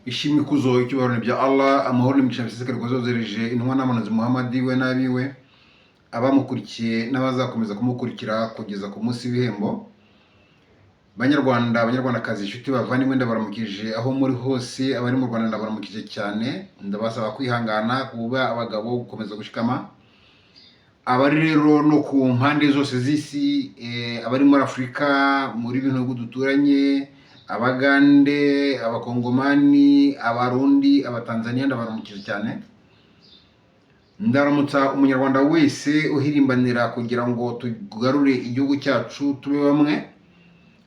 ishimwe kuzo icyubahiro bya Allah amahoro n'imigisha biseseka rikozozereje intumwa n'amanuzi Muhammad we n'abiwe abamukurikiye n'abazakomeza kumukurikira kugeza ku munsi w'ibihembo. Banyarwandakazi inshuti bavandimwe ndabaramukije aho muri hose, abari mu Rwanda ndabaramukije cyane, ndabasaba kwihangana kuba abagabo gukomeza gushikama. Abari rero no ku mpande zose z'isi, abari muri Afrika, muri bihugu duturanye, Abagande, Abakongomani, Abarundi, Abatanzania ndabaramukije cyane. Ndaramutsa umunyarwanda wese uhirimbanira kugira ngo tugarure igihugu cyacu tube bamwe.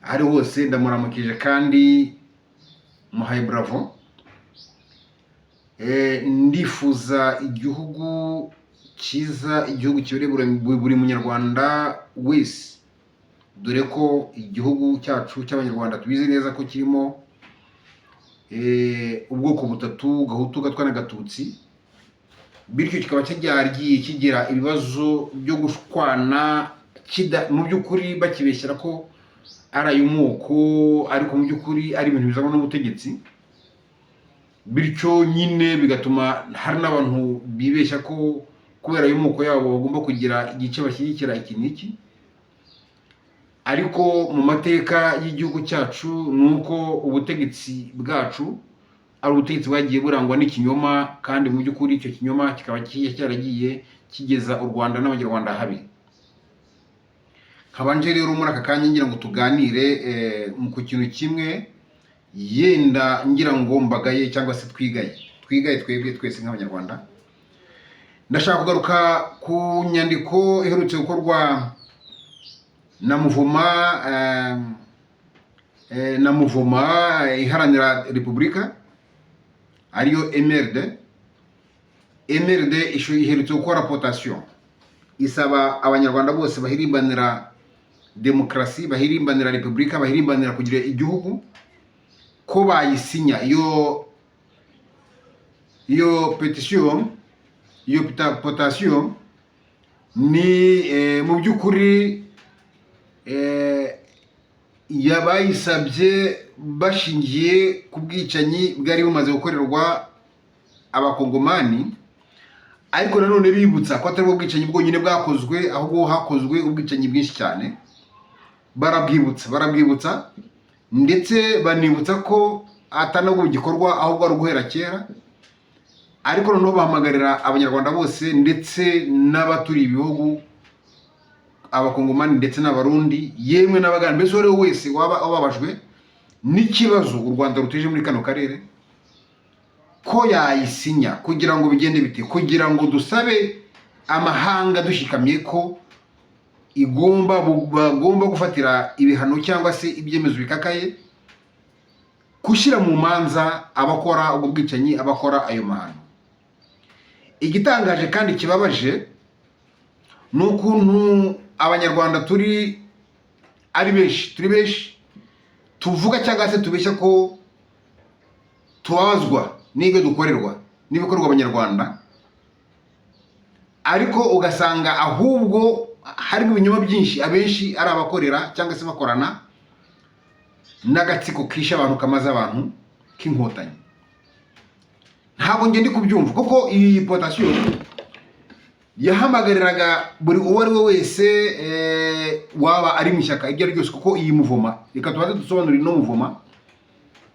Ari hose ndamuramukije kandi muhaye bravo. Ndifuza igihugu cyiza, igihugu kibereye buri munyarwanda wese, dore ko igihugu cyacu cy'abanyarwanda tubizi neza ko kirimo ubwoko butatu, Gahutu, Gatwa na Gatutsi, bityo kikaba cyagiye kigira ibibazo byo gushwana mu by'ukuri bakibeshyira ko ari ay'umoko, ariko mu by'ukuri ari ibintu bizanwa n'ubutegetsi. Bityo nyine bigatuma hari n'abantu bibeshya ko kubera ay'umoko yabo bagomba kugira igice bashyigikira iki n'iki. Ariko mu mateka y'igihugu cyacu nuko ubutegetsi bwacu ari ubutegetsi bwagiye burangwa n'ikinyoma, kandi mu by'ukuri icyo kinyoma kikaba cyaragiye kigeza u Rwanda n'abanyarwanda habi. Nkabanje rero muri aka kanya ngira ngo tuganire ku kintu kimwe, yenda ngira ngo mbagaye cyangwa se twigaye twebwe twese nk'abanyarwanda. Ndashaka kugaruka ku nyandiko iherutse gukorwa na Muvoma iharanira Repubulika, ariyo MRD iherutse gukora rapportation isaba abanyarwanda bose bahirimbanira demokarasi, bahirimbanira Repubulika, bahirimbanira kugira igihugu ko bayisinya iyo petition. Iyo petition ni mu by'ukuri yabayisabye bashingiye ku bwicanyi bwari bumaze gukorerwa Abakongomani, ariko nanone bibutsa ko atari ubwo bwicanyi bwonyine bwakozwe, ahubwo hakozwe ubwicanyi bwinshi cyane. Barabwibutsa ndetse banibutsa ko atanabwo gikorwa ahubwo ari uguhera kera. Ariko noneho bahamagarira abanyarwanda bose ndetse n'abaturiye ibihugu, Abakongomani ndetse n'Abarundi, yemwe n'Abaganda, mbese uwo wese waba wababajwe n'ikibazo u Rwanda ruteje muri kano karere, ko yayisinya kugira ngo bigende bite, kugira ngo dusabe amahanga dushikamye ko bagomba gufatira ibihano cyangwa se ibyemezo bikakaye, gushyira mu manza abakora ubwo bwicanyi, abakora ayo mahano. Igitangaje kandi kibabaje ni ukuntu abanyarwanda turi benshi tuvuga cyangwa se tubeshya ko tubabazwa n'ibyo dukorerwa n'ibikorwa abanyarwanda, ariko ugasanga ahubwo harimo ibinyoma byinshi, abenshi ari abakorera cyangwa se bakorana n'agatsiko kisha abantu kamaze abantu k'inkotanyi. Ntabwo ngende kubyumva, kuko iyi potation yahamagariraga buri uwo ari we wese waba ari mu ishyaka iryo ari ryose, kuko iyi Muvoma, reka tubanze dusobanurire no Muvoma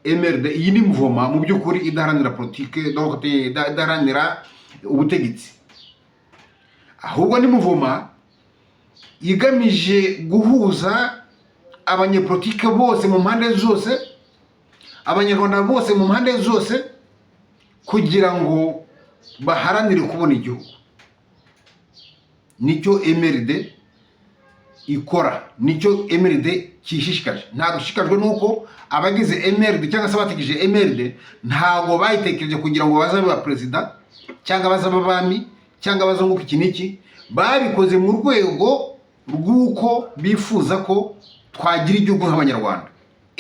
MRD. Iyi ni Muvoma mu by'ukuri idaharanira politike, idaharanira ubutegetsi, ahubwo ni Muvoma igamije guhuza abanyepolitike bose mu mpande zose, abanyarwanda bose mu mpande zose, kugira ngo baharanire kubona igihugu. Nicyo MRD ikora, nicyo MRD kishishikaje. Ntabwo ishishikajwe nuko abagize MRD cyangwa se abategije MRD ntabwo bayitekereje kugira ngo bazabe ba perezida cyangwa bazabe abami cyangwa bazunguka iki n'iki. Babikoze mu rwego rw'uko bifuza ko twagira igihugu nk'abanyarwanda.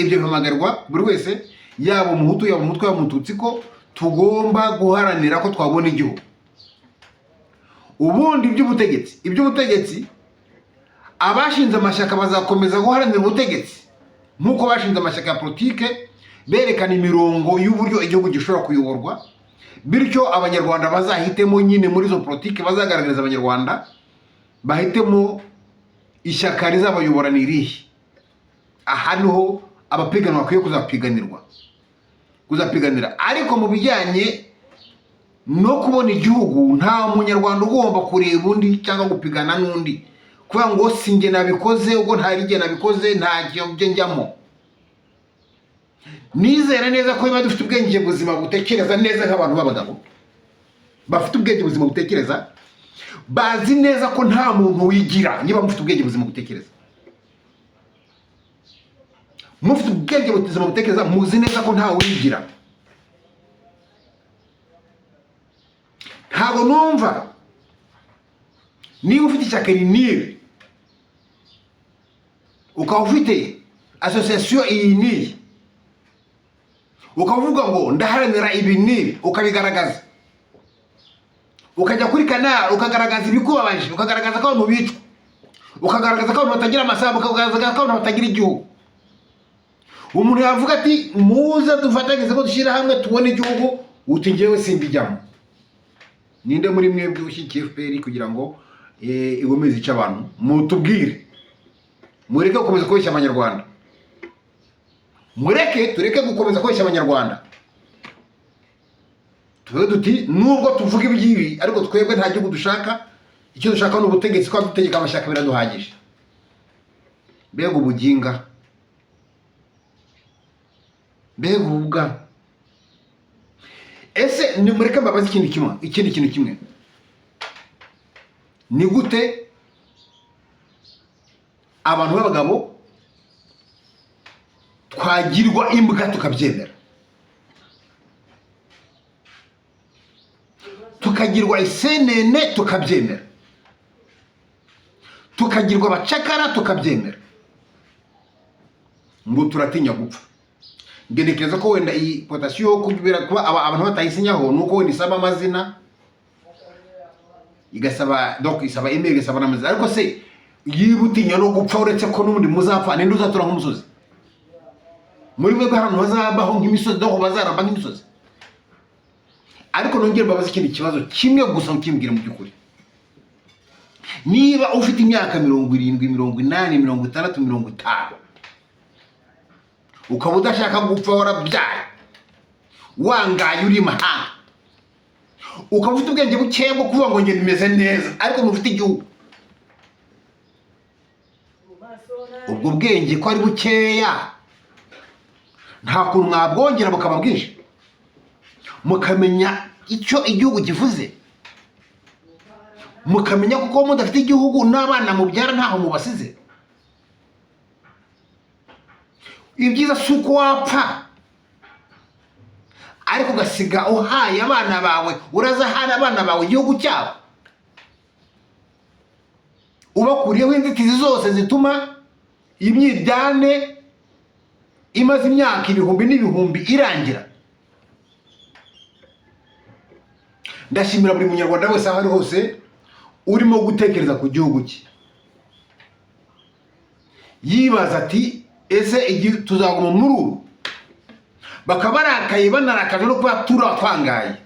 Ibyo bihamagarwa buri wese, yaba umuhutu, yaba umutwe, yaba umututsi, ko tugomba guharanira ko twabona igihugu. Ubundi iby'ubutegetsi abashinze amashyaka bazakomeza guharanira ubutegetsi nk'uko bashinze amashyaka ya politike berekana imirongo y'uburyo igihugu gishobora kuyoborwa, bityo abanyarwanda bazahitemo nyine muri zo politiki bazagaragariza abanyarwanda, bahitemo ishyaka rizabayobora ni irihe. Aha niho abapiganwa bakwiye kuzapiganira. Ariko mu bijyanye no kubona igihugu, nta munyarwanda ugomba kureba undi cyangwa gupigana n'undi kuvuga ngo sinjye nabikoze, ubwo ntari jye nabikoze, nta byo njyamo. Nizera neza ko niba dufite ubwenge buzima butekereza neza nk'abantu b'abagabo bafite ubwenge buzima butekereza, bazi neza ko nta muntu wigira. Niba mufite ubwenge buzima butekereza, mufite ubwenge buzima butekereza, muzi neza ko nta wigira. Ntabwo numva niba ufite ishyaka rinini, ukaba ufite association iyi n'iyi, ukavuga ngo ndaharanira ibi n'ibi, ukabigaragaza, ukajya kuri kanari ukagaragaza ibikubabaje, ukagaragaza ko abantu bicwa, ukagaragaza ko abantu batagira amasambu, ukagaragaza ko abantu batagira igihugu, umuntu yavuga ati muze dufatanyirize ko dushyira hamwe tubone igihugu, uti njyewe simbijyamo. Ninde muri mwebwe ushyigikiye FPR kugira ngo igomeze ica abantu? Mutubwire. Mureke gukomeza kubeshya abanyarwanda, tureke gukomeza kubeshya abanyarwanda. Tuvuge duti nubwo tuvuga ibyibi, ariko twebwe nta gihugu dushaka, icyo dushaka ni ubutegetsi, ko dutegeka amashyaka biraduhagije. Mbega ubuginga, mbega ububwa. Ese ni mureke mbabaze ikindi kintu kimwe, ni gute abantu b'abagabo twagirwa imbwa tukabyemera, tukagirwa isenene tukabyemera, tukagirwa abacakara tukabyemera, ngo turatinya gupfa? Ngenekereza ko wenda iyi potasiyo kubera kuba abantu batayisinyaho nuko wenda isaba amazina, igasaba donc isaba email, igasaba n'amazina. Ariko se yibutinya no gupfa, uretse ko n'ubundi muzapfa, ninde uzatura nk'umusozi? Muri mwe ahantu bazabaho nk'imisozi, donc bazaramba nk'imisozi. Ariko nongera mbabaza ikindi kibazo kimwe gusa, ukimbwira mu by'ukuri. Niba ufite imyaka 70, 80, 60, 50, ukaba udashaka gupfa, warabyaye, wangaye, uri mahanga, ukaba ufite ubwenge bukeya bwo kuvuga ngo njye nimeze neza, ariko ntufite igihugu, ubwo bwenge ko ari bukeya nta kuntu mwabwongera bukaba bwinshi, mukamenya icyo igihugu kivuze, mukamenya kuko mudafite igihugu n'abana mubyara ntaho mubasize. Ibyiza si uko wapfa ariko ugasiga uhaye abana bawe, urazahana abana bawe igihugu cyabo, ubakuriyeho inzitizi zose zituma imyiryane imaze imyaka ibihumbi n'ibihumbi irangira. Ndashimira buri munyarwanda wese aho ari hose urimo gutekereza ku gihugu cye, yibaza ati ese tuzaguma muri uru? Bakaba barakaye, banarakaje no kuba turatwangaye,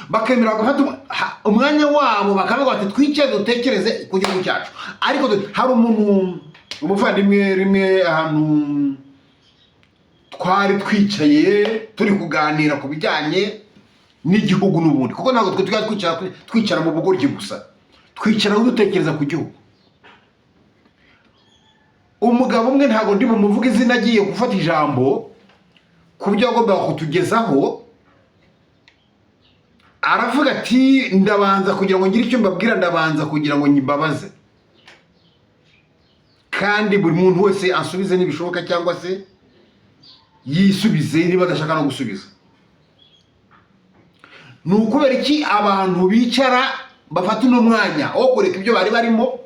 bakemera gufata umwanya wabo, bakavuga bati twicare dutekereze ku gihugu cyacu. Ariko hari umuvandimwe rimwe ahantu twari twicaye turi kuganira ku bijyanye n'igihugu n'ubundi, kuko ntabwo twicara mu bugoryi gusa, twicara dutekereza ku gihugu. Umugabo umwe, ntabwo ndi bumuvuga izina, agiye gufata ijambo ku byo agomba kutugezaho, aravuga ati ndabanza kugira ngo ngire icyo mbabwira, ndabanza kugira ngo nyimbabaze, kandi buri muntu wese ansubize nibishoboka, cyangwa se yisubize niba adashaka no gusubiza. Ni ukubera iki abantu bicara bafata uno mwanya wo kureka ibyo bari barimo?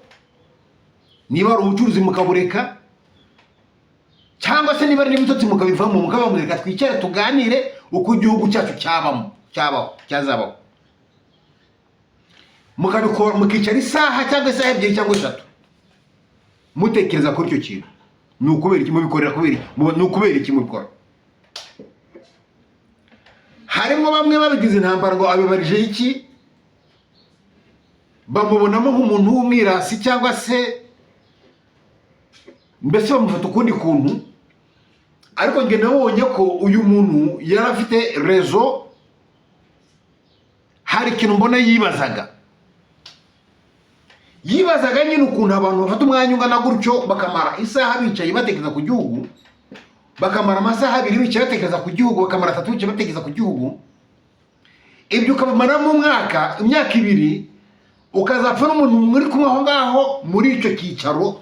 Niba ari ubucuruzi mukabureka, cyangwa se niba ari n'ibitotsi mukabivamo, mukabamureka twicare tuganire uko igihugu cyacu cyazabaho, mukabikora, mukicara isaha cyangwa isaha ebyiri cyangwa eshatu mutekereza kuri icyo kintu. Ni ukubera iki mubikorera? Ni ukubera iki mubikora? harimo bamwe babigize intambara ngo abibarije iki, bamubonamo nk'umuntu w'umwirasi cyangwa se mbese bamufata ukundi kuntu. Ariko nge nabonye ko uyu muntu yari afite rezo, hari ikintu mbona yibazaga nyine ukuntu abantu bafata umwanya ungana gutyo bakamara isaha bicaye batekereza ku gihugu, bakamara amasaha 2 bicaye batekereza ku gihugu, bakamara 3 bicaye batekereza ku gihugu, ibyo ukabimara mu imyaka 2 ukazapfa n'umuntu muri kumwe aho ngaho muri icyo cyicaro,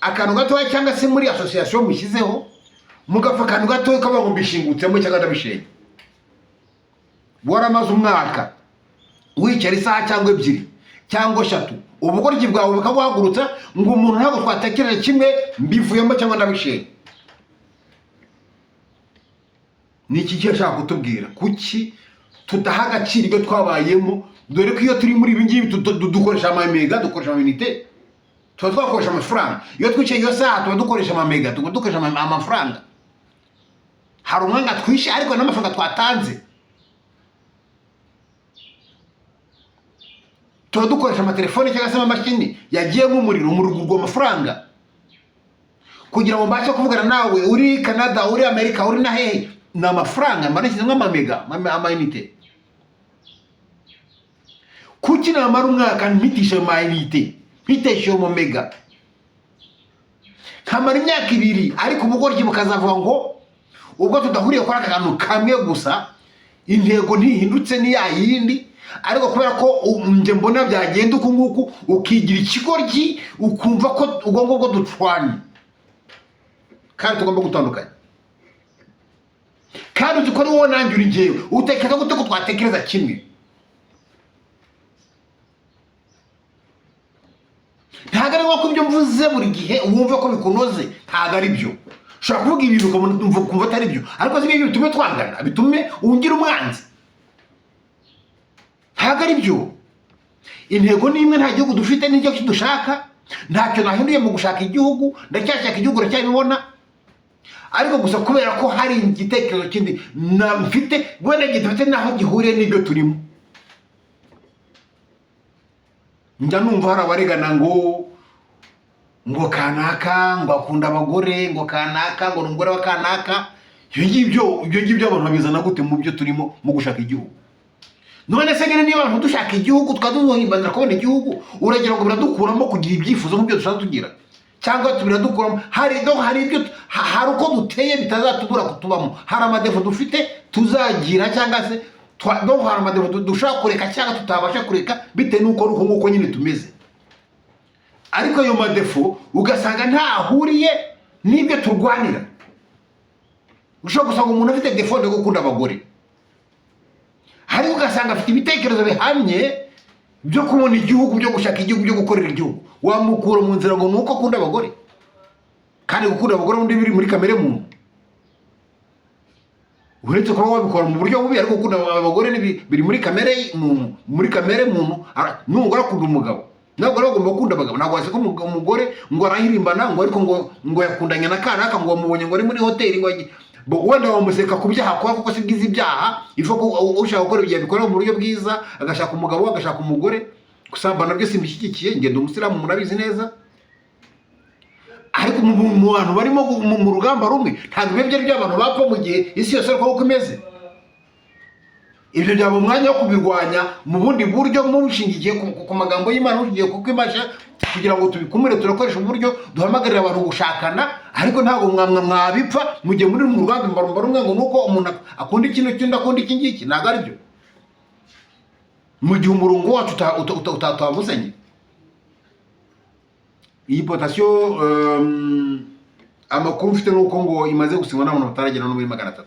akantu gatoya cyangwa se muri association mushyizeho, mugapfa akantu gatoya ukaba ngo mbishingutsemo cyangwa ndabishenye. Waramaze umwaka wicara isaha cyangwa 2 cyangwa 3, ubugoryi bwawe bukaguhagurutsa ngo umuntu ntabwo twatekereje kimwe, mbivuyemo cyangwa ndabishenye. Ni iki cyashaka kutubwira? Kuki tutaha agaciro ibyo twabayemo? Dore ko iyo turi muri ibi ngibi dukoresha amamega, dukoresha amayinite, tuba twakoresha amafaranga. Iyo twicaye iyo saha tuba dukoresha amamega, tuba dukoresha amafaranga. Hari umwanga twishe ariko n'amafaranga twatanze. Tuba dukoresha amatelefone cyangwa se amamashini yagiye nk'umuriro mu rugo rw'amafaranga, kugira ngo mbashe kuvugana nawe uri Canada, uri Amerika, uri na hehe, ni amafaranga mbanashyize nk'amamega, amayinite. Kuki namara umwaka mpitisha amayinite, mpitisha amamega, kamara imyaka 2, ariko ubugoryi bukazavuga ngo ubwo tudahuriye kuri akantu kamwe gusa, intego ntihindutse ni ya yindi. Ariko kubera ko nje mbona byagenda uko nguko, ukigira ikigoryi, ukumva ko ugomba ngo dutwane, kandi tugomba gutandukanya. Kandi uzi ko ari wowe nanjye uri njyewe, utekereza gute ko twatekereza kimwe? Ntabwo ari ko ibyo mvuze buri gihe wumva ko bikunoze, ntabwo ari byo. Ushobora kuvuga ibintu ukumva atari byo, ariko si ibyo bitume twangana, bitume ungira umwanzi. Ntabwo ari byo. Intego ni imwe, nta gihugu dufite n'icyo dushaka, ntacyo nahinduye mu gushaka igihugu, ndacyashaka igihugu ndacyabibona. Ariko gusa kubera ko hari igitekerezo kindi mfite, wenda gifite naho gihuriye n'ibyo turimo. Njya numva hari abaregana ngo kanaka ngo akunda abagore, ngo kanaka ngo n'umugore wa kanaka. Ibyo ngibyo abantu babizana gute mu byo turimo mu gushaka igihugu? None se ngene niba abantu dushaka igihugu twaduhimbanira kubona igihugu, uragira ngo biradukuramo kugira ibyifuzo nk'ibyo dushaka tugira, cyangwa tubiradukuramo hari ibyo hari uko duteye bitazatubura kutubamo, hari amadefo dufite tuzagira, cyangwa se hari amadefo dushaka kureka cyangwa tutabasha kureka bitewe n'uko ruko nguko nyine tumeze. Ariko ayo madefo ugasanga ntahuriye n'ibyo turwanira. Ushobora gusanga umuntu afite defo yo gukunda abagore, hari ugasanga afite ibitekerezo bihamye byo kubona igihugu, byo gushaka igihugu, byo gukorera igihugu. Wamukura mu nzira ngo nuko akunda abagore, kandi gukunda abagore undi biri muri kamere muntu. Uretse kuba wabikora mu buryo bubi, ariko gukunda abagore biri muri kamere muntu, muri kamere muntu. N'umugore akunda umugabo, ntabwo agomba gukunda abagabo. Ntabwo wase ko umugore ngo arahirimbana ngo ariko ngo yakundanye na kanaka, ngo wamubonye ngo ari muri hoteli, ngo wenda wamuseka ku byaha kwa kuko si bwiza ibyaha. Ifo ko ushaka gukora ibyo bikora mu buryo bwiza, agashaka umugabo, agashaka umugore. Gusambana byo simbishyigikiye, ngende umusiramu murabizi neza. Ariko mu bantu barimo mu rugamba rumwe, ntabwo ibyo byari by'abantu bapfa mu gihe isi yose uko imeze. Ibyo byaba umwanya wo kubirwanya mu bundi buryo, mushingiye ku magambo y'Imana, mushingiye kuko imasha, kugira ngo tubikumire. Turakoresha uburyo duhamagarira abantu gushakana, ariko ntabwo mwabipfa mugiye muri mu rugamba mbarumba rumwe ngo nuko umuntu akunda ikintu cy'undi akunda iki ngiki. Ntabwo ari byo. Mu gihe umurongo wacu utatwabuzanye. Iyi potation amakuru mfite nuko ngo imaze gusinywa n'abantu bataragera no muri 300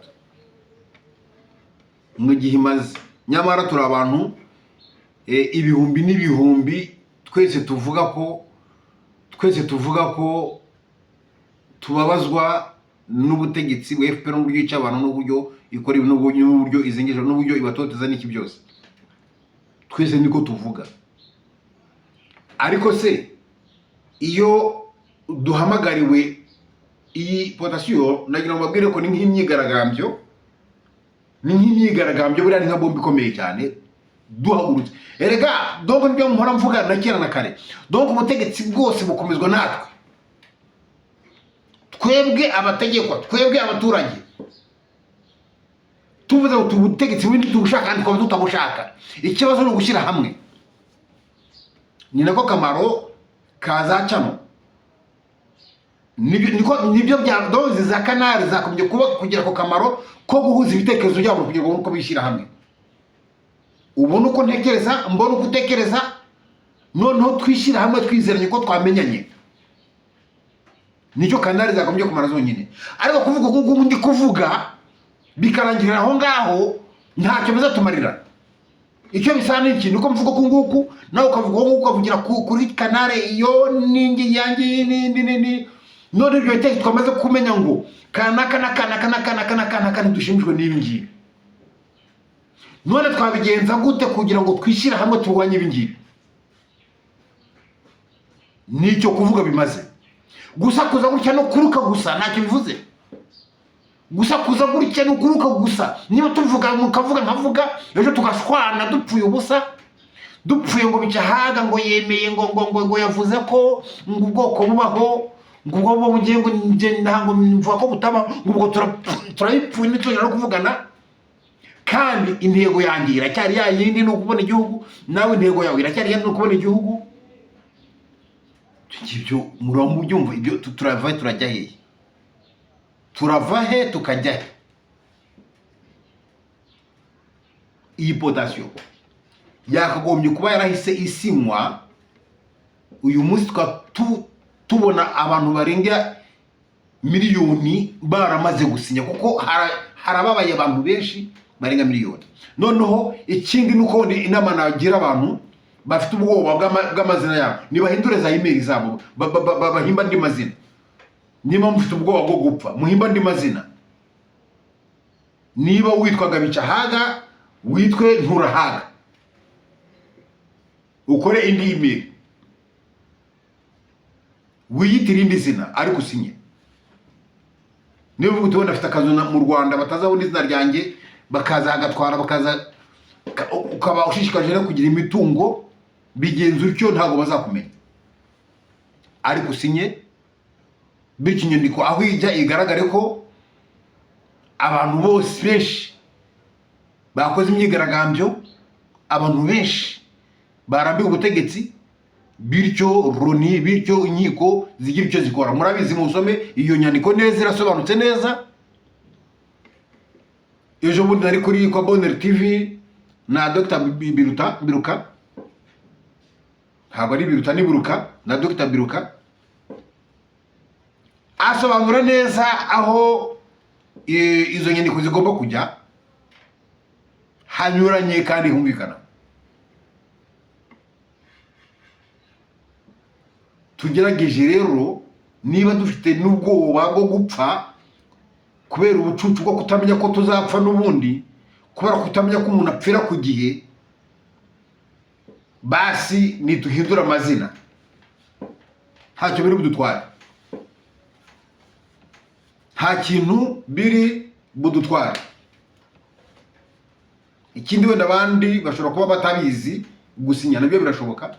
mu gihe imaze. Nyamara turi abantu ibihumbi n'ibihumbi, twese tuvuga ko tubabazwa n'ubutegetsi bwa FPR, n'uburyo yica abantu, n'uburyo ikora ibintu, n'uburyo izengeje, n'uburyo ibatoteza n'iki byose. Twese niko tuvuga. Ariko se iyo duhamagariwe iyi potation, nagira ngo babwire ko ni nk'imyigaragambyo, ni nk'imyigaragambyo buriya ni nka bombe ikomeye cyane duhagurutse. Erega donc nibyo mpora mvuga na kera na kare, donc ubutegetsi bwose bukomezwa natwe, twebwe abategekwa, twebwe abaturage. Tuvuze ngo ubutegetsi bundi tubushaka kandi twaba tutabushaka, ikibazo ni ugushyira hamwe. Ni nako kamaro kazacamo. Nibyo bya dozi za kanari zakomeje kugira ko kamaro ko guhuza ibitekerezo byabo kugira ngo bishyira hamwe. Ubona uko ntekereza, mbona uko utekereza, noneho twishyira hamwe twizeranye ko twamenyanye. Nicyo kanari zakomeje kumara zonyine. Ariko kuvuga ko ndi kuvuga bikarangirira aho ngaho ntacyo bizatumarira. Icyo bisana iki nuko mvuga ko nguku nawe ukavuga ngo ukavugira kuri kanare iyo ningi yangi nindi none ibyo biteke twamaze kumenya ngo kana dushimishwe n'ibingibi. None twabigenza gute kugira ngo twishyira hamwe turwanye ibingibi? Nicyo kuvuga bimaze. Gusa kuza gutya no kuruka gusa ntacyo bivuze. Gusa kuza gutya no kuruka gusa, niba tuvuga mukavuga nkavuga ejo tugashwana dupfuye ubusa, dupfuye ngo bicahaga ngo yemeye ngo yavuze ko ngo ubwoko bubaho, ngo ubwo bo mugiye ngo nje ntango mvuga ko butaba, ngo ubwo turayipfuye nituje no kuvugana. Kandi intego yanjye iracyari ya yindi no kubona igihugu, nawe intego yawe iracyari ya no kubona igihugu. Ibyo murambo byumva ibyo turava turajya hehe? Turava he tukajya he? Iyi potation yakagombye kuba yarahise isinywa uyu munsi tubona abantu barenga miliyoni baramaze gusinya, kuko harababaye abantu benshi barenga miliyoni. Noneho ikindi nuko inama nagira abantu bafite ubwoba bw'amazina yabo nibahindure za email zabo, bahimba ndi mazina. Niba mufite ubwoba bwo gupfa muhimba ndi mazina. Niba witwaga Bicahaga witwe Nturahaga, ukore indi email wiyitira indi zina ariko usinye. Niba utubona afite akazi mu Rwanda batazabona izina ryanjye bakaza agatwara bakaza ukaba ushishikaje no kugira imitungo, bigenza utyo ntago bazakumenya, ariko usinye bityo inyandiko aho ijya igaragare ko abantu bose benshi bakoze imyigaragambyo, abantu benshi barambiwe ubutegetsi, bityo Roni, bityo inkiko zigira icyo zikora. Murabizi musome iyo nyandiko neza, irasobanutse neza. Ejo bundi nari kuri kwa Bonheur TV na Dr. Biruka, ntabwo ari Biruta ni Biruka, na Dr. Biruka asobanura neza aho izo nyandiko zigomba kujya hanyuranye kandi humvikana. Tugerageje rero, niba dufite n'ubwoba bwo gupfa kubera ubucucu bwo kutamenya ko tuzapfa n'ubundi, kubera kutamenya ko umuntu apfira ku gihe, basi nituhindura amazina, ntacyo biri budutware, nta kintu biri budutware. Ikindi wenda abandi bashobora kuba batabizi gusinya, nabyo birashoboka,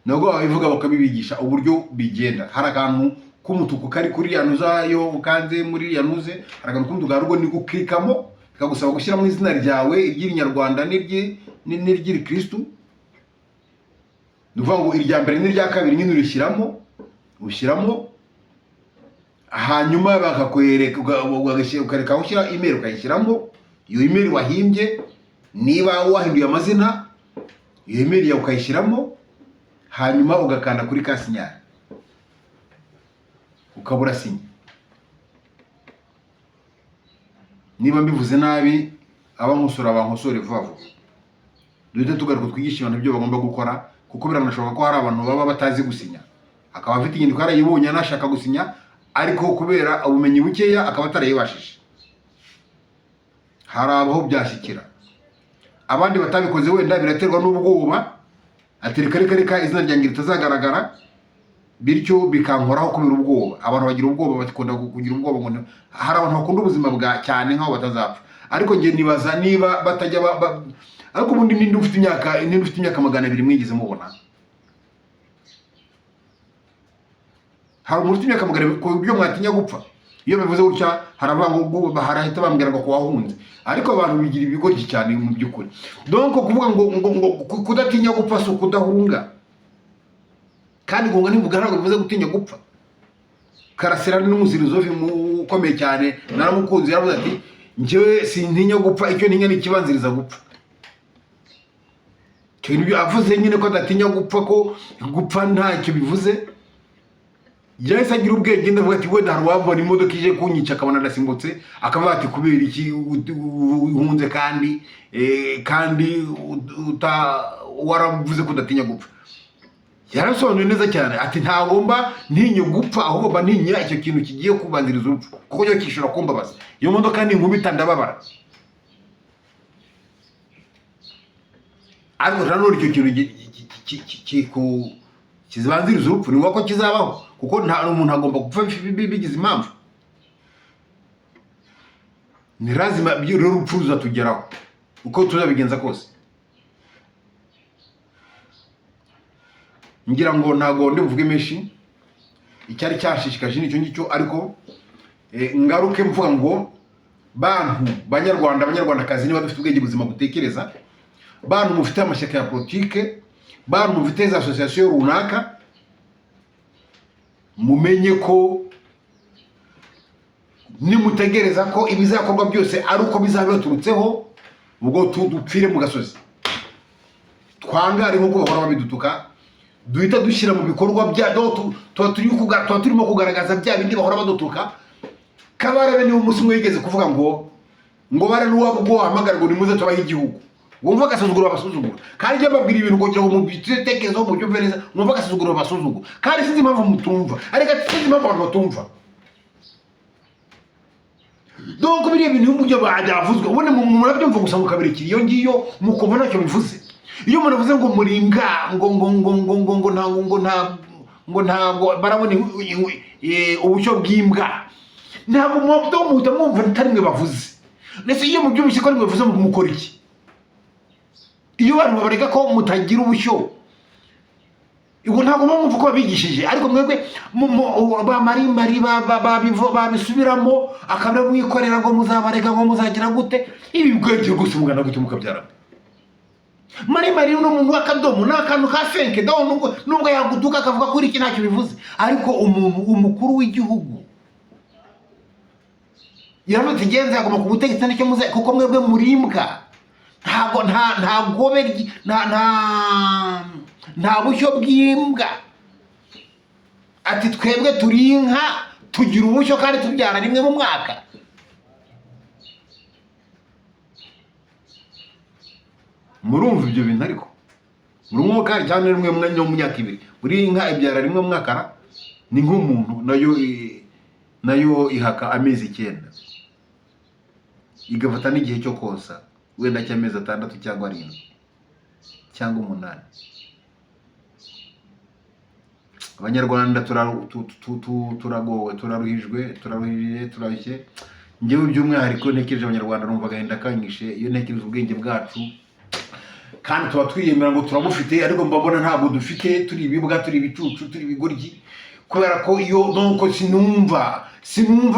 nabwo babivuga bakabibigisha uburyo bigenda. Hari akantu k'umutuku kari kuri yanuza, yo ukanze muri yanuze hari akantu k'umutuku garugo ni guklikamo, bikagusaba gushyiramo izina ryawe, iry'inyarwanda n'iry'iri Kristo. Nuvuga ngo irya mbere n'irya kabiri nyine ushyiramo, hanyuma bakakwereka ukareka ushyira email ukayishyiramo, iyo email wahimbye. Niba wahinduye amazina, iyo email yawe ukayishyiramo, hanyuma ugakanda kuri ka sinyari ukabura sinya. Niba mbivuze nabi abankosore vuba vuba, duhita tugaruka twigisha abantu ibyo bagomba gukora, kuko biranashoboka ko hari abantu baba batazi gusinya, akaba afite inyandiko yarayibonye anashaka gusinya, ariko kubera ubumenyi bukeya akaba atarayibashije. Hari abaho byashyikira, abandi batabikoze wenda biraterwa n'ubwoba, ati reka izina ryanjye ritazagaragara, bityo bikankoraho kubera ubwoba. Abantu bagira ubwoba, bakunda kugira ubwoba ngo hari abantu bakunda ubuzima bwa cyane nkaho batazapfa, ariko nge nibaza niba batajya ariko ubundi ninde ufite imyaka 200 mwigeze mubona? Hari umuntu ufite imyaka 200 ku buryo mwatinya gupfa? Iyo bivuze gutya harabango harahita bambwira ngo wahunze, ariko abantu bigira ibigoryi cyane mu by'ukuri. Donc kuvuga ngo kudatinya gupfa so kudahunga, kandi gonga nimvuga ntabwo bivuze gutinya gupfa. Karasira n'umuzirizofi ukomeye cyane naramukunze, yaravuze ati njyewe sintinya gupfa, icyo ntinya ni kibanziriza gupfa. Kintu avuze nyine ko adatinya gupfa, ko gupfa ntacyo bivuze. Yahise agira ubwenge ndavuga ati wenda hari wabona imodoka ije kunyica akabona ndasimbutse, akavuga ati kubera iki uhunze kandi waravuze ko udatinya gupfa. Yarasobanuye neza cyane ati ntagomba ntinyo gupfa, ahubwo mba ntinya icyo kintu kigiye kubanziriza urupfu, kuko cyo kishura kumbabaza. Iyo modoka ni nkubita ndababara. Ariko rero icyo kintu kizibanziriza urupfu ni wako kizabaho, kuko nta umuntu agomba gupfa bigize impamvu. Ni lazima rero urupfu ruzatugeraho uko tuzabigenza kose. Ngira ngo ntago ndivuge menshi, icyari cyashishikaje nicyo ngicyo, ariko ngaruke mvuga ngo bantu banyarwandakazi niba dufite ubwenge buzima butekereza, bantu mufite amashyaka ya politike, bantu mufite za association runaka, mumenye ko nimutegereza ko ibizakorwa byose ari uko bizaba biturutseho, ubwo dupfire mu gasozi. Twangare nkuko bahora babidutuka, duhita dushyira mu bikorwa bya turimo kugaragaza bya bindi bahora badutuka. Kabarebe ni umunsi umwe yigeze kuvuga ngo bare n'uwabwo hamagara ngo nimuze tubahe igihugu. Wumva agasuzuguro abasuzugura, kandi iyo babwira ibintu kugira ngo mubitekerezo mu byo vereza, wumva agasuzuguro abasuzugura, kandi sinzi impamvu mutumva, ariko sinzi impamvu abantu batumva. Donc biriya bintu y'umujyo bajyavuzwe, ubone murabyumva gusa mukabirikira iyo ngiyo mukumva ntacyo bivuze. Iyo umuntu avuze ngo muringa ngo ntabwo barabona ubucyo bw'imbwa, ntabwo muhita mwumva atari mwe bavuze. Ndetse iyo mubyumvise ko ari mwe bavuze mukora iki? Iyo abantu babareka ko mutagira ubushyo, ubwo ntabwo mwumva ko babigishije, ariko mwebwe bamarimbari babisubiramo, akabira mwikorera ngo muzabareka ngo muzagira gute. Ibi bwenge gusa mugana gute mukabyarana. Mari n'umuntu w'akadomo n'akantu ka fenke dawo, nubwo yagutuka akavuga kuri iki ntacyo bivuze, ariko umukuru w'igihugu yaramutse igenza yagomba ku butegetsi n'icyo muze, kuko mwebwe murimbwa. Nta gobe nta bushyo bw'imbwa. Ati twebwe turi inka tugira ubushyo kandi tubyara rimwe mu mwaka. Murumva ibyo bintu? Ariko murumva cyane rimwe mwanya mu myaka 2 buri inka ibyara rimwe mu mwaka. Ni nk'umuntu nayo ihaka amezi 9 igafata n'igihe cyo kosa, wenda cy'amezi 6 cyangwa 7 cyangwa 8. Abanyarwanda turagowe, turaruhije. Ngewe by'umwihariko ntekereje abanyarwanda numva gahinda kanyishe iyo ntekereje ubwenge bwacu, kandi tuba twiyemera ngo turabufite, ariko mbabona ntabwo dufite, turi ibibwa, turi ibicucu, turi ibigoryi. Kubera ko iyo nonko sinumva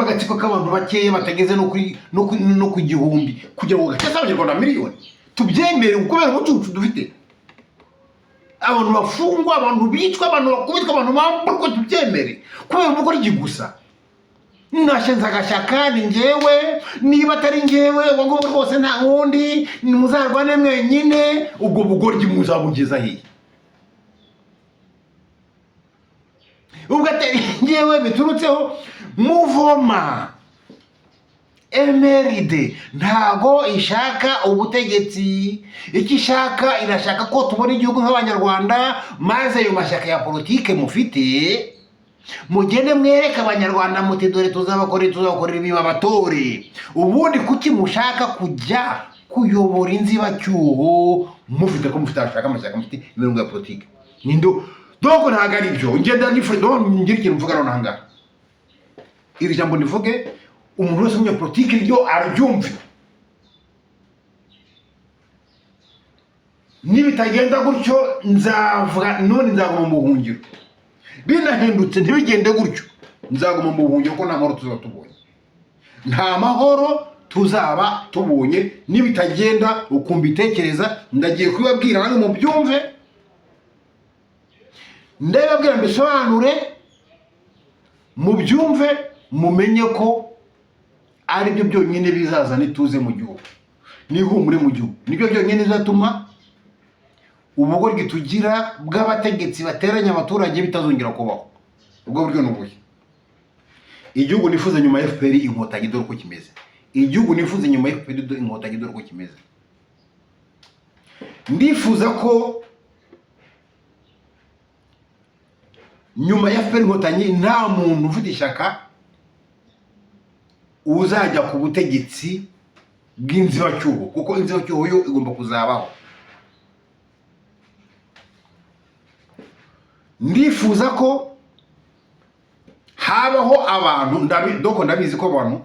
agatsiko k'abantu bakeya batageze no ku gihumbi kugira ngo gakese abanyarwanda miliyoni tubyemere, kubera ubucucu dufite. Abantu bafungwa, abantu bicwa, abantu bakubitwa, abantu bamburwa, tubyemere kubera ubugoryi gusa. Nashenza agashyaka ni njyewe, niba atari njyewe ngo rwose nta wundi, muzarwane mwenyine. Ubwo bugoryi muzabugeza hehe? Ubwo atari njyewe biturutseho muvoma. MRD ntago ishaka ubutegetsi, iki ishaka irashaka ko tubona igihugu nk'abanyarwanda, maze ayo mashyaka ya politike mufite mugende mwereka abanyarwanda muti dore tuzabakorera ibi babatore. Ubundi kuki mushaka kujya kuyobora inzibacyuho mufite ko mufite ashaka amashyaka, mufite imirongo ya politike? Nindo doko ntago ari byo. Ngenda ngira ikintu mvuga none hanga, iri jambo nivuge umuntu wese mu politike ryo arabyumva. nibitagenda gutyo nzavuga none nzaguma mu buhungiro, binahindutse ntibigende gutyo nzaguma mu buhungiro ko nta mahoro tuzaba tubonye, nta mahoro tuzaba tubonye nibitagenda ukumva itekereza. Ndagiye kubabwira namwe mu byumve, ndababwira mbisobanure mu byumve, mumenye ko ari byo byonyine bizazana ituze mu gihugu n'ihumure mu gihugu. Nibyo byonyine bizatuma ubugoryi tugira bw'abategetsi bateranya abaturage bitazongera kubaho. Ubwo buryo n'ubuye igihugu nifuza nyuma ya FPR Inkotanyi dore uko kimeze, igihugu nifuza nyuma ya FPR Inkotanyi dore uko kimeze. Ndifuza ko nyuma ya FPR Inkotanyi nta muntu ufite ishyaka uzajya ku butegetsi bw'inzibacyuho, kuko inzibacyuho yo igomba kuzabaho. Ndifuza ko habaho abantu ndabizi ko abantu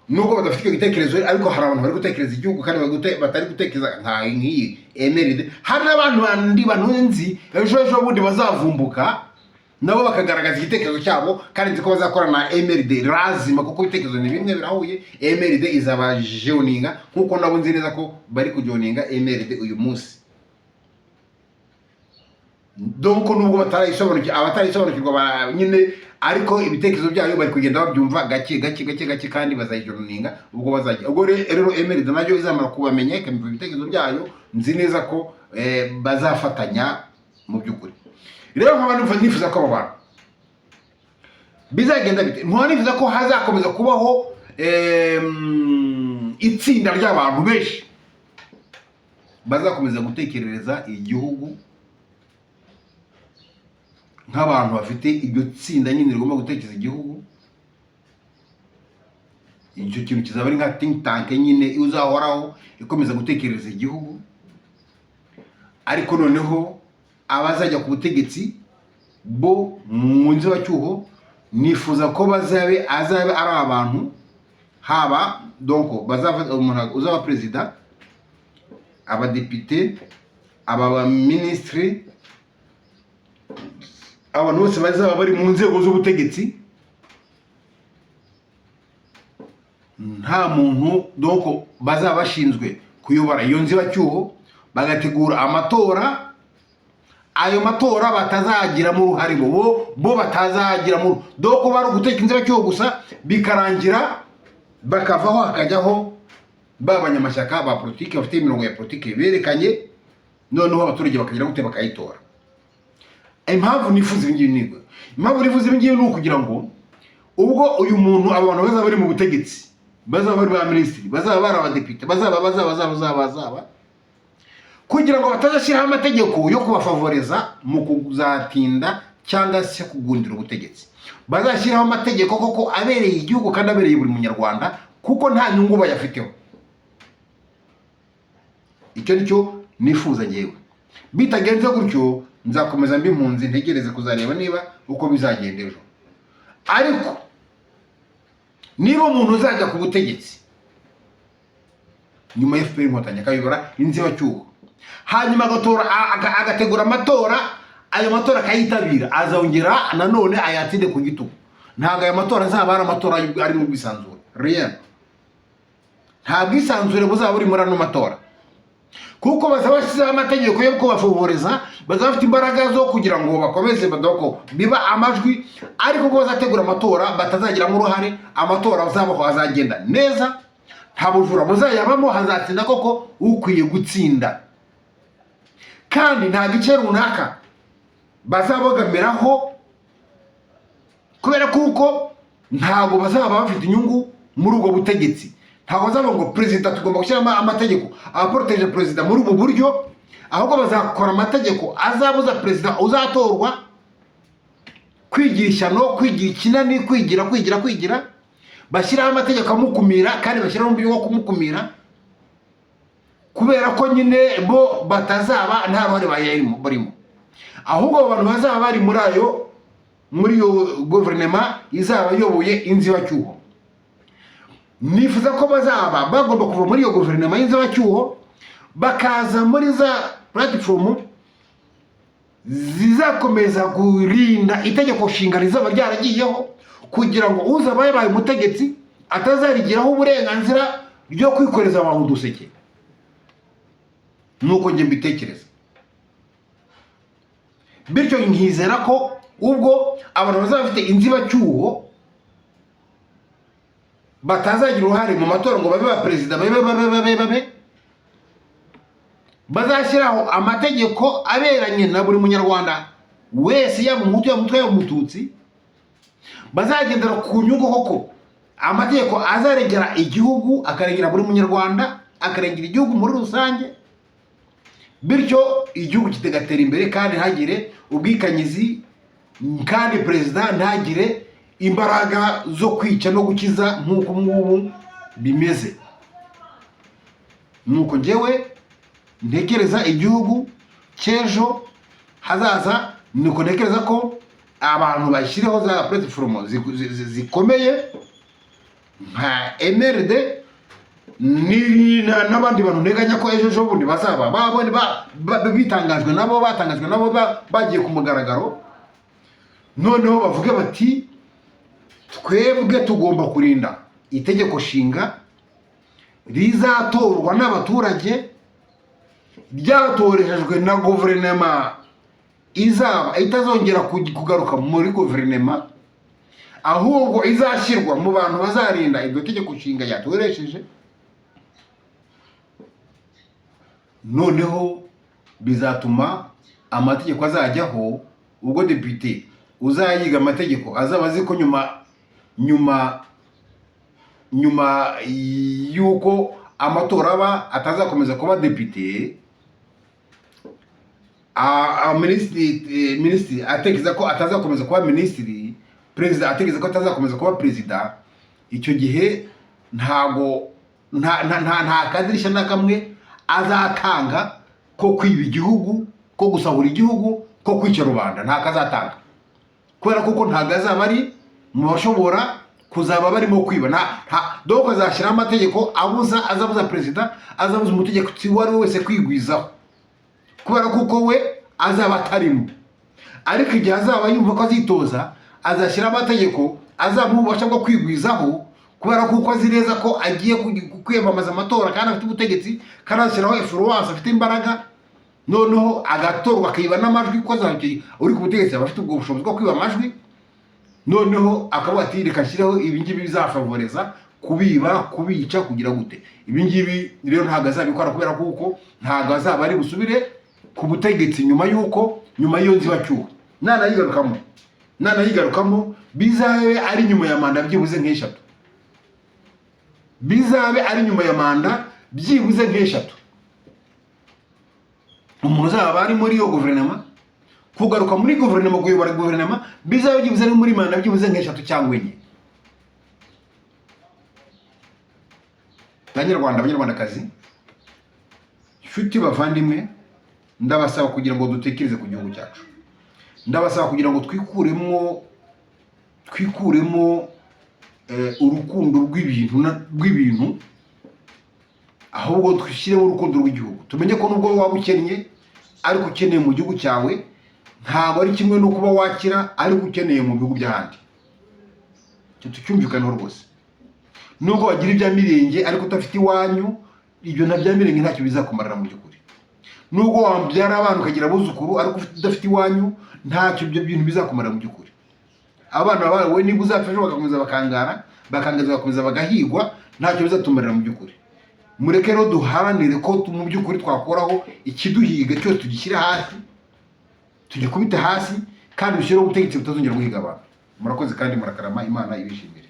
nubwo badafite igitekerezo ariko hari abantu bari gutekereza igihugu kandi batari gutekereza nk'iyi MRD. Hari n'abantu bandi banunzi ejo bundi bazavumbuka nabo bakagaragaza igitekerezo cyabo, kandi nzi ko bazakora na MRD lazima, kuko ibitekerezo ni bimwe birahuye. MRD izaba joininga nkuko nabo nzi neza ko bari kujoininga MRD uyu munsi. Donc nubwo abatarisobanukirwa nyine, ariko ibitekerezo byayo bari kugenda babyumva gake kandi bazayijoininga. Ubwo rero MRD nayo izamara kubamenya ikamenya ibitekerezo byayo, nzi neza ko bazafatanya mu by'ukuri. Rero nk'abantu nifuza ko abo bantu bizagenda bite, nifuza ko hazakomeza kubaho itsinda ry'abantu benshi bazakomeza gutekerereza igihugu nk'abantu bafite iryo tsinda nyine rigomba gutekereza igihugu. Icyo kintu kizaba ari nka think tank nyine uzahoraho ikomeza gutekereza igihugu, ariko noneho abazajya ku butegetsi bo mu nzibacyuho nifuza ko bazabe ari abantu, haba donc uzaba perezida, abadepite, abaministre, abantu bose bazaba bari mu nzego z'ubutegetsi. Nta muntu donc bazaba bashinzwe kuyobora iyo nzibacyuho, bagategura amatora. Ayo matora batazagiramo uruhare, bo batazagiramo, doko bari guteka inzibacyuho gusa, bikarangira bakavaho hakajyaho b'abanyamashyaka ba politiki bafite imirongo ya politiki berekanye, noneho abaturage bakagira gute bakayitora. Impamvu nifuza ibi ngibi ni ukugira ngo ubwo uyu muntu abantu bazaba bari mu butegetsi, bazaba bari ba minisitiri, bazaba bari abadepite, bazaba kugira ngo batazashyiraho amategeko yo kubafavoriza mu kuzatinda cyangwa se kugundira ubutegetsi. Bazashyiraho amategeko koko abereye igihugu kandi abereye buri munyarwanda, kuko nta nyungu bayafiteho. Icyo nicyo nifuza ngewe. Bitagenze gutyo nzakomeza mbimpunzi ntegereze kuzareba niba uko bizagenda ejo. Ariko niba umuntu uzajya ku butegetsi nyuma ya FPR Inkotanyi akayobora inzibacyuho, hanyuma agategura amatora, ayo matora akayitabira, azongera nanone ayatsinde ku gitugu, ntabwo ayo matora azaba ari amatora ari mu bwisanzure. Nta bwisanzure buzaba buri muri ano matora, kuko bazaba bashyizeho amategeko yo kubafavoriza, bazaba bafite imbaraga zo kugira ngo bakomeze badoko biba amajwi, ariko ko bazategura amatora batazagiramo uruhare. Amatora azabaho azagenda neza, nta bujura buzayabamo, hazatsinda koko ukwiye gutsinda, kandi nta gice runaka bazabogamiraho, kubera kuko ntabwo bazaba bafite inyungu muri ubwo butegetsi. Ntabwo bazaba ngo perezida tugomba gushyiramo amategeko abaproteje perezida muri ubu buryo, ahubwo bazakora amategeko azabuza perezida uzatorwa kwigira ishyano, kwigira ikinani, kwigira, bashyiraho amategeko amukumira, kandi bashyiraho uburyo bwo kumukumira, kubera ko nyine bo batazaba nta ruhare barimo, ahubwo abantu bazaba bari muri iyo guverinoma izaba yoboye inzibacyuho. Nifuza ko bazaba bagomba kuva muri iyo guverinoma y'inzibacyuho bakaza muri za platform zizakomeza kurinda itegeko nshinga rizaba ryaragiyeho kugira ngo uzaba yabaye umutegetsi atazarigiraho uburenganzira ryo kwikoreza abantu uduseke. Nuko njye mbitekereza. Bityo nkizera ko ubwo abantu bazaba bafite inzibacyuho batazagira uruhare mu matora ngo babe ba perezida babe bazashyiraho amategeko aberanye na buri munyarwanda wese, yaba umuhutu yaba umutwa yaba umututsi, bazagendera ku nyungu koko amategeko azarengera igihugu, akarengera buri munyarwanda, akarengera igihugu muri rusange, bityo igihugu kitegatera imbere kandi ntagire ubwikanyizi, kandi perezida ntagire imbaraga zo kwica no gukiza nk'uko mwubu bimeze. Nuko njyewe ntekereza igihugu cy'ejo hazaza, nuko ntekereza ko abantu bashyiraho za platform zikomeye nka MRD n'abandi bantu nteganya ko ejo bundi bazaba batangajwe nabo bagiye ku mugaragaro, noneho bavuge bati twebwe tugomba kurinda itegeko nshinga rizatorwa n'abaturage, ryatorejwe na guverinoma izaba itazongera kugaruka muri guverinoma, ahubwo izashyirwa mu bantu bazarinda iryo tegeko nshinga yatoresheje. Noneho bizatuma amategeko azajyaho, ubwo depite uzayiga amategeko azaba azi ko nyuma yuko amatora aba atazakomeza kuba depite, minisitiri atekereza ko atazakomeza kuba minisitiri, perezida atekereza ko atazakomeza kuba perezida. Icyo gihe nta kadirishya na kamwe azatanga ko kwiba igihugu, ko gusahura igihugu, ko kwica rubanda, nta kazatanga, kubera kuko ntabwo azaba ari mu bashobora kuzaba barimo kwiba. Doko azashyiraho amategeko azabuza perezida, azabuza umutegetsi uwo ari we wese kwigwizaho, kubera kuko we azaba atarimo. Ariko igihe azaba yumva ko azitoza, azashyiraho amategeko azamuha ububasha bwo kwigwizaho, kubera kuko azi neza ko agiye kwiyamamaza amatora kandi afite ubutegetsi, kandi azashyiraho influence, afite imbaraga, noneho agatorwa akiba n'amajwi, ko uri ku butegetsi aba afite ubwo bushobozi bwo kwiba amajwi. Noneho akavuga ati reka nshyireho ibingibi bizafavoreza kubiba, kubica, kugira gute. Ibingibi rero ntabwo azabikora, kubera kuko ntabwo azaba ari busubire ku butegetsi nyuma y'iyo nzibacyuho. Nanayigarukamo bizabe ari nyuma ya manda byibuze nk'eshatu. Umuntu uzaba ari muri iyo guverinoma, kugaruka muri guverinoma, kuyobora guverinoma, bizabe byibuze ari muri manda byibuze nk'eshatu cyangwa enye. Banyarwandakazi, inshuti bavandimwe, ndabasaba kugira ngo dutekereze ku gihugu cyacu. Ndabasaba kugira ngo twikuremo urukundo rw'ibintu, ahubwo twishyiremo urukundo rw'igihugu. Tumenye ko nubwo waba ukennye, ariko ukeneye mu gihugu cyawe, ntabwo ari kimwe no kuba wakira ariko ukeneye mu bihugu by'ahandi. Icyo tucyumvikanaho rwose. Nubwo wagira ibya mirenge ariko utafite iwanyu, ibyo nta bya mirenge ntacyo bizakumarira mu by'ukuri. Nubwo wabyara abana ukagira abuzukuru ariko udafite iwanyu, ntacyo ibyo bintu bizakumarira mu by'ukuri. Abana bawe niba uzapfasha bagakomeza bagakomeza bagahigwa, ntacyo bizatumarira mu by'ukuri. Mureke rero duharanire ko mu by'ukuri twakoraho ikiduhiga cyose tugishyira hasi, tugikubita hasi, kandi dushyireho ubutegetsi butazongera guhiga abantu. Murakoze kandi murakarama, Imana ibishimire.